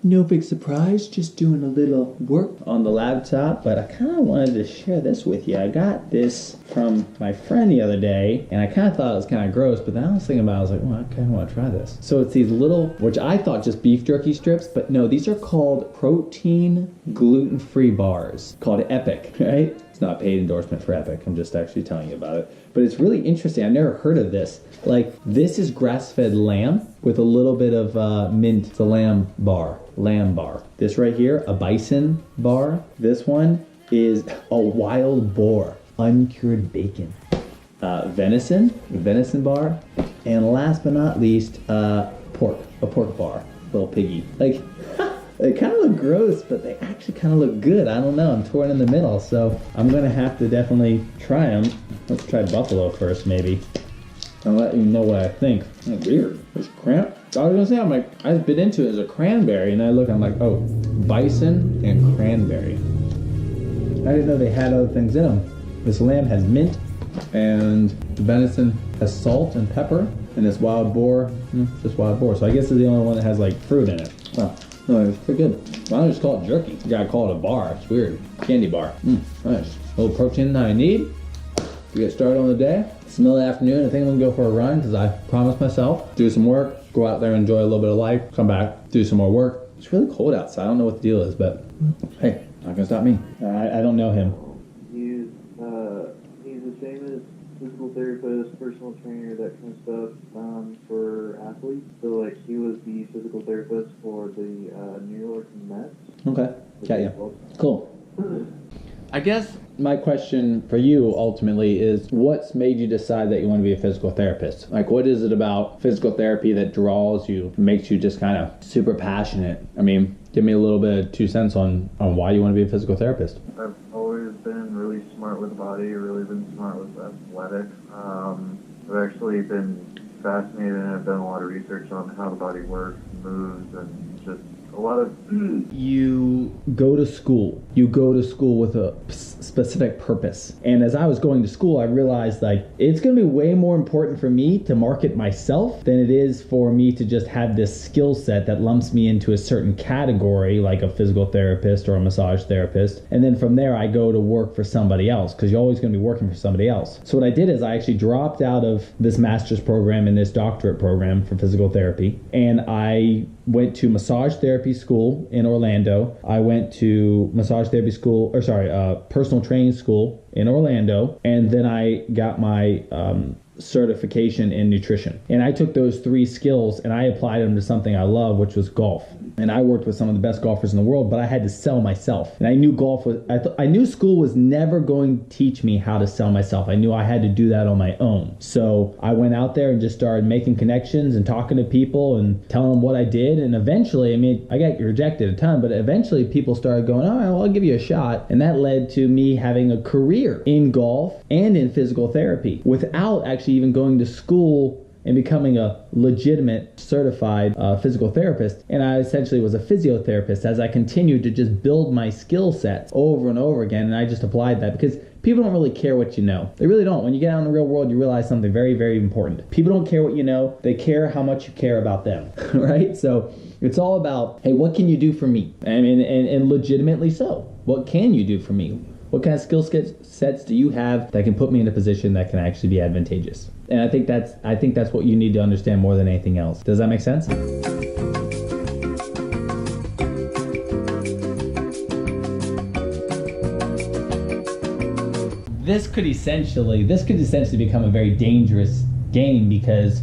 No big surprise, just doing a little work on the laptop, but I kind of wanted to share this with you. I got this from my friend the other day, and I kind of thought it was kind of gross, but then I was thinking about it, I was like, well, I kind of want to try this. So it's these little, which I thought just beef jerky strips, but no, these are called protein gluten-free bars, called Epic, right? It's not a paid endorsement for Epic, I'm just actually telling you about it. But it's really interesting, I've never heard of this. Like, this is grass-fed lamb with a little bit of mint. It's a lamb bar. This right here, a bison bar. This one is a wild boar, uncured bacon. Venison bar. And last but not least, a pork bar, little piggy. Like, they kind of look gross, but they actually kind of look good. I don't know, I'm torn in the middle, so I'm gonna have to definitely try them. Let's try buffalo first, maybe. I'll let you know what I think. Oh, weird. There's I was gonna say, I'm like, I bit into it as a cranberry, and I look, I'm like, oh, bison and cranberry. I didn't know they had other things in them. This lamb has mint, and the venison has salt and pepper, and this wild boar, just wild boar. So I guess it's the only one that has like fruit in it. Wow, no, it's pretty good. Why don't I just call it jerky? You gotta call it a bar. It's weird. Candy bar. Nice. A little protein that I need to get started on the day. It's the middle of the afternoon. I think I'm gonna go for a run because I promised myself do some work, go out there, enjoy a little bit of life, come back, do some more work. It's really cold outside. I don't know what the deal is, but hey, not gonna stop me. I don't know him. He's a famous physical therapist, personal trainer, that kind of stuff for athletes. So like he was the physical therapist for the New York Mets. Okay, got you. Cool. I guess my question for you ultimately is, what's made you decide that you want to be a physical therapist? Like, what is it about physical therapy that draws you, makes you just kind of super passionate? I mean, give me a little bit of 2 cents on why you want to be a physical therapist. I've always been really smart with the body, really been smart with athletics. I've actually been fascinated, and I've done a lot of research on how the body works, moves, and just a lot of... You go to school with a specific purpose. And as I was going to school, I realized like it's going to be way more important for me to market myself than it is for me to just have this skill set that lumps me into a certain category, like a physical therapist or a massage therapist. And then from there, I go to work for somebody else, because you're always going to be working for somebody else. So what I did is I actually dropped out of this master's program and this doctorate program for physical therapy, and I went to massage therapy school in Orlando. I went to massage therapy school, personal training school in Orlando, and then I got my certification in nutrition. And I took those 3 skills and I applied them to something I love, which was golf. And I worked with some of the best golfers in the world, but I had to sell myself. And I knew I knew school was never going to teach me how to sell myself. I knew I had to do that on my own. So I went out there and just started making connections and talking to people and telling them what I did. And eventually, I mean, I got rejected a ton, but eventually people started going, all right, well, I'll give you a shot. And that led to me having a career in golf and in physical therapy without actually even going to school and becoming a legitimate certified physical therapist. And I essentially was a physiotherapist as I continued to just build my skill sets over and over again. And I just applied that because people don't really care what you know. They really don't. When you get out in the real world, you realize something very, very important. People don't care what you know. They care how much you care about them, right? So it's all about, hey, what can you do for me? I mean, and legitimately so. What can you do for me? What kind of skill sets do you have that can put me in a position that can actually be advantageous? And I think that's what you need to understand more than anything else. Does that make sense? This could essentially become a very dangerous game, because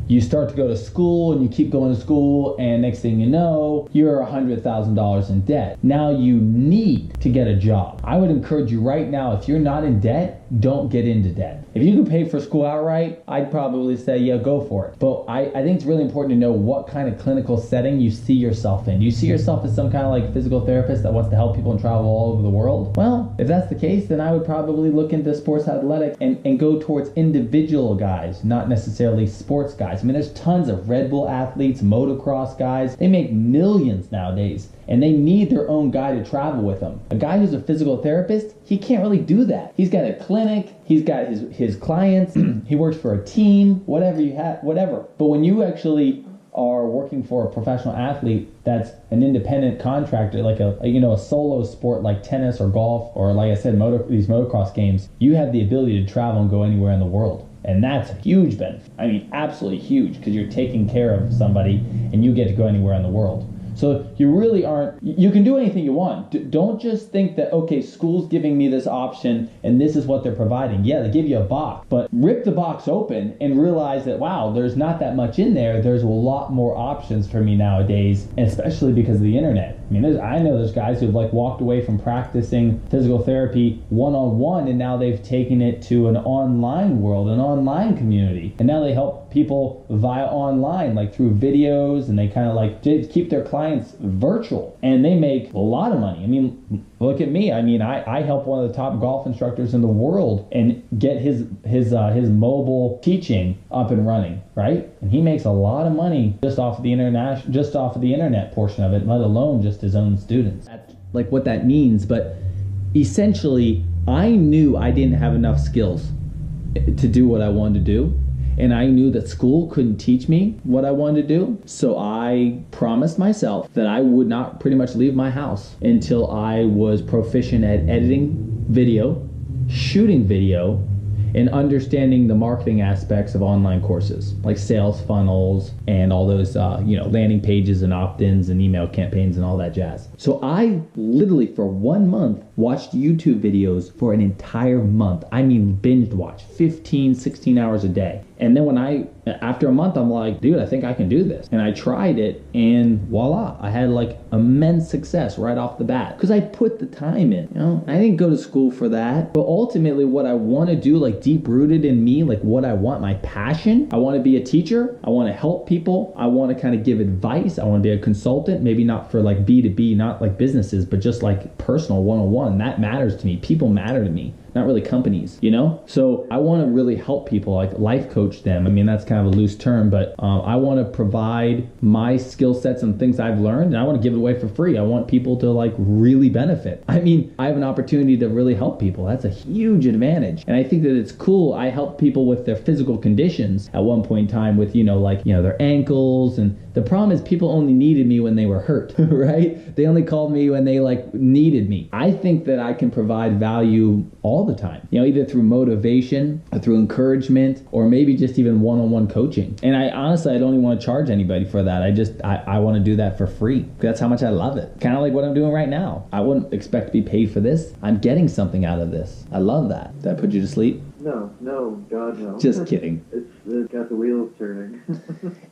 you start to go to school and you keep going to school, and next thing you know, you're $100,000 in debt. Now you need to get a job. I would encourage you right now, if you're not in debt, don't get into debt. If you can pay for school outright, I'd probably say, yeah, go for it. But I think it's really important to know what kind of clinical setting you see yourself in. Do you see yourself as some kind of like physical therapist that wants to help people and travel all over the world? Well, if that's the case, then I would probably look into sports athletics and go towards individual guys, not necessarily sports guys. I mean, there's tons of Red Bull athletes, motocross guys. They make millions nowadays, and they need their own guy to travel with them. A guy who's a physical therapist, he can't really do that. He's got a clinic, he's got his clients, he works for a team, whatever you have, whatever. But when you actually are working for a professional athlete that's an independent contractor, like a solo sport like tennis or golf, or like I said, these motocross games, you have the ability to travel and go anywhere in the world. And that's a huge benefit. I mean, absolutely huge, because you're taking care of somebody and you get to go anywhere in the world. So you really aren't, you can do anything you want. Don't just think that, okay, school's giving me this option and this is what they're providing. Yeah, they give you a box, but rip the box open and realize that, wow, there's not that much in there. There's a lot more options for me nowadays, and especially because of the internet. I mean, I know there's guys who've like walked away from practicing physical therapy one-on-one, and now they've taken it to an online world, an online community. And now they help people via online, like through videos, and they kind of like keep their clients virtual, and they make a lot of money. I mean, look at me. I mean, I help one of the top golf instructors in the world and get his mobile teaching up and running, right? And he makes a lot of money just off of the internet portion of it, let alone just his own students. That's like what that means. But essentially, I knew I didn't have enough skills to do what I wanted to do. And I knew that school couldn't teach me what I wanted to do. So I promised myself that I would not pretty much leave my house until I was proficient at editing video, shooting video, and understanding the marketing aspects of online courses, like sales funnels and all those landing pages and opt-ins and email campaigns and all that jazz. So I literally, for 1 month, watched YouTube videos for an entire month. I mean, binge watch 15, 16 hours a day. And then after a month, I'm like, dude, I think I can do this. And I tried it, and voila, I had like immense success right off the bat, because I put the time in. I didn't go to school for that. But ultimately, what I want to do, like deep rooted in me, like what I want, my passion, I want to be a teacher. I want to help people. I want to kind of give advice. I want to be a consultant, maybe not for like B2B, not like businesses, but just like personal one-on-one. That matters to me. People matter to me. Not really companies, So I want to really help people, like life coach them. I mean, that's kind of a loose term, but I want to provide my skill sets and things I've learned, and I want to give it away for free. I want people to like really benefit. I mean, I have an opportunity to really help people. That's a huge advantage. And I think that it's cool. I help people with their physical conditions at one point in time with, their ankles. And the problem is people only needed me when they were hurt, right? They only called me when they like needed me. I think that I can provide value all the time, either through motivation or through encouragement, or maybe just even one-on-one coaching. And I honestly don't even want to charge anybody for that. I want to do that for free. That's how much I love it. Kind of like what I'm doing right now. I wouldn't expect to be paid for this. I'm getting something out of this. I love that. Did I put you to sleep? No, God, no. Just kidding. It's got the wheels turning.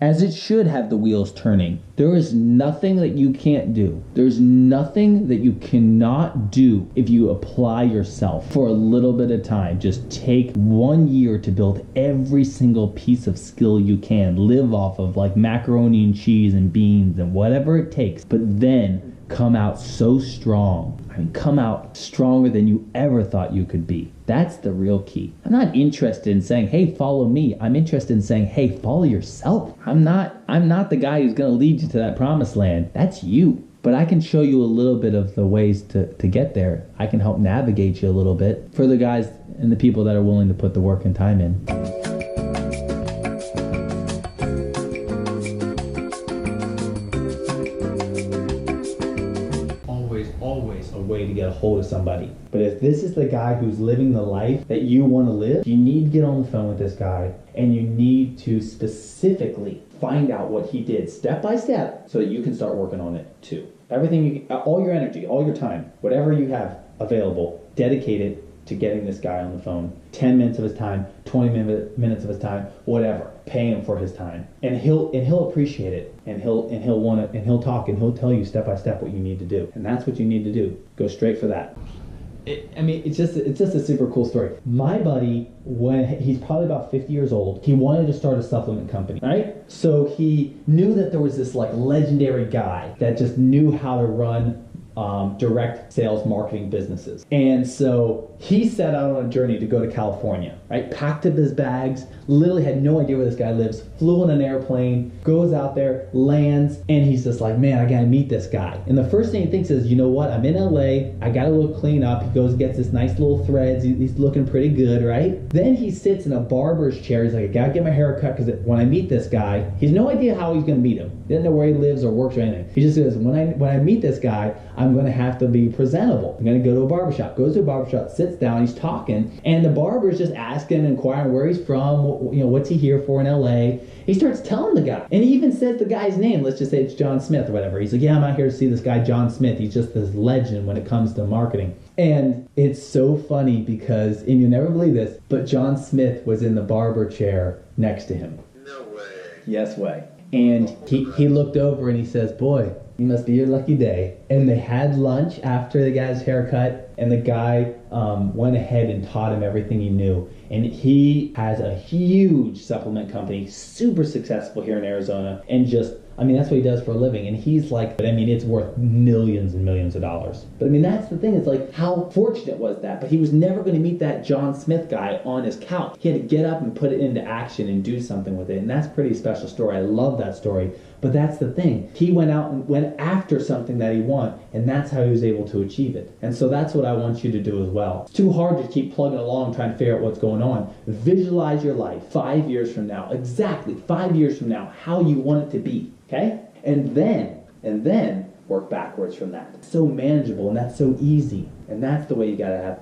As it should have the wheels turning. There is nothing that you can't do. There's nothing that you cannot do if you apply yourself for a little bit of time. Just take 1 year to build every single piece of skill you can. Live off of like macaroni and cheese and beans and whatever it takes. But then come out so strong. I mean, come out stronger than you ever thought you could be. That's the real key. I'm not interested in saying, hey, follow me. I'm interested in saying, hey, follow yourself. I'm not the guy who's going to lead you to that promised land. That's you. But I can show you a little bit of the ways to get there. I can help navigate you a little bit for the guys and the people that are willing to put the work and time in. Always a way to get a hold of somebody. But if this is the guy who's living the life that you want to live, you need to get on the phone with this guy, and you need to specifically find out what he did step by step so that you can start working on it too. Everything, all your energy, all your time, whatever you have available, dedicate it to getting this guy on the phone. 10 minutes of his time, 20 minutes of his time, whatever. Pay him for his time, and he'll appreciate it, and he'll talk, and he'll tell you step by step what you need to do, and that's what you need to do. Go straight for that. It's just a super cool story. My buddy, when he's probably about 50 years old, he wanted to start a supplement company, right? So he knew that there was this like legendary guy that just knew how to run direct sales marketing businesses. And so he set out on a journey to go to California, right? Packed up his bags, literally had no idea where this guy lives, flew in an airplane, goes out there, lands, and he's just like, man, I gotta meet this guy. And the first thing he thinks is, you know what, I'm in LA, I gotta look clean up. He goes and gets this nice little threads, he's looking pretty good, right? Then he sits in a barber's chair, he's like, I gotta get my hair cut, because when I meet this guy, he's no idea how he's gonna meet him. He doesn't know where he lives or works or anything. He just says, when I meet this guy, I'm going to have to be presentable. I'm going to go to a barbershop. Goes to a barbershop, sits down, he's talking, and the barber's just asking, inquiring where he's from, what's he here for in LA. He starts telling the guy, and he even says the guy's name. Let's just say it's John Smith or whatever. He's like, yeah, I'm out here to see this guy, John Smith. He's just this legend when it comes to marketing. And it's so funny because, and you'll never believe this, but John Smith was in the barber chair next to him. No way. Yes way. And he looked over and he says, boy, you must be your lucky day. And they had lunch after the guy's haircut, and the guy went ahead and taught him everything he knew. And he has a huge supplement company, super successful here in Arizona, and that's what he does for a living. And he's like, it's worth millions and millions of dollars. But that's the thing. It's like, how fortunate was that? But he was never going to meet that John Smith guy on his couch. He had to get up and put it into action and do something with it. And that's a pretty special story. I love that story. But that's the thing. He went out and went after something that he wanted, and that's how he was able to achieve it. And so that's what I want you to do as well. It's too hard to keep plugging along trying to figure out what's going on. Visualize your life 5 years from now, exactly 5 years from now, how you want it to be, okay? And then work backwards from that. It's so manageable, and that's so easy. And that's the way you gotta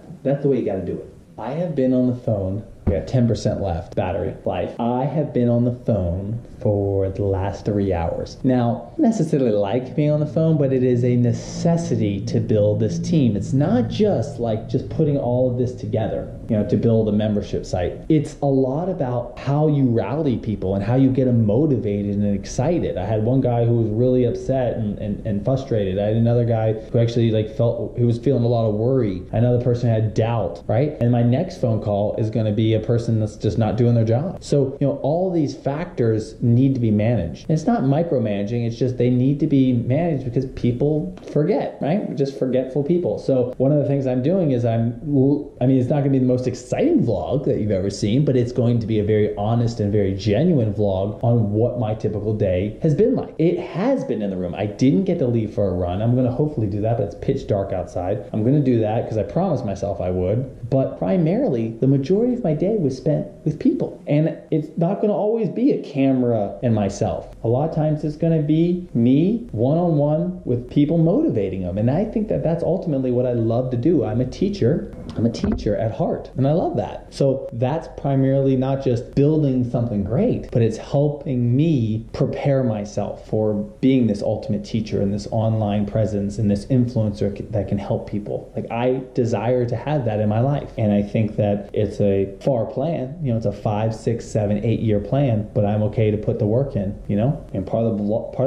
do it. I have been on the phone. We got 10% left, battery life. I have been on the phone for the last 3 hours. Now, I don't necessarily like being on the phone, but it is a necessity to build this team. It's not just like just putting all of this together, to build a membership site. It's a lot about how you rally people and how you get them motivated and excited. I had one guy who was really upset and frustrated. I had another guy who actually he was feeling a lot of worry. Another person had doubt, right? And my next phone call is going to be a person that's just not doing their job. So, all these factors need to be managed. And it's not micromanaging, it's just they need to be managed because people forget, right? We're just forgetful people. So one of the things I'm doing is it's not going to be the most exciting vlog that you've ever seen, but it's going to be a very honest and very genuine vlog on what my typical day has been like. It has been in the room. I didn't get to leave for a run. I'm going to hopefully do that, but it's pitch dark outside. I'm going to do that because I promised myself I would. But primarily, the majority of my day was spent with people. And it's not going to always be a camera and myself. A lot of times it's going to be me one-on-one with people, motivating them. And I think that that's ultimately what I love to do. I'm a teacher at heart, and I love that. So that's primarily not just building something great, but it's helping me prepare myself for being this ultimate teacher and this online presence and this influencer that can help people. I desire to have that in my life. And I think that it's a far plan. It's a 5, 6, 7, 8 year plan, but I'm okay to put the work in, And part of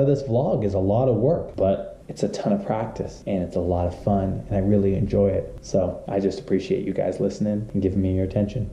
this vlog is a lot of work, but it's a ton of practice and it's a lot of fun, and I really enjoy it. So I just appreciate you guys listening and giving me your attention.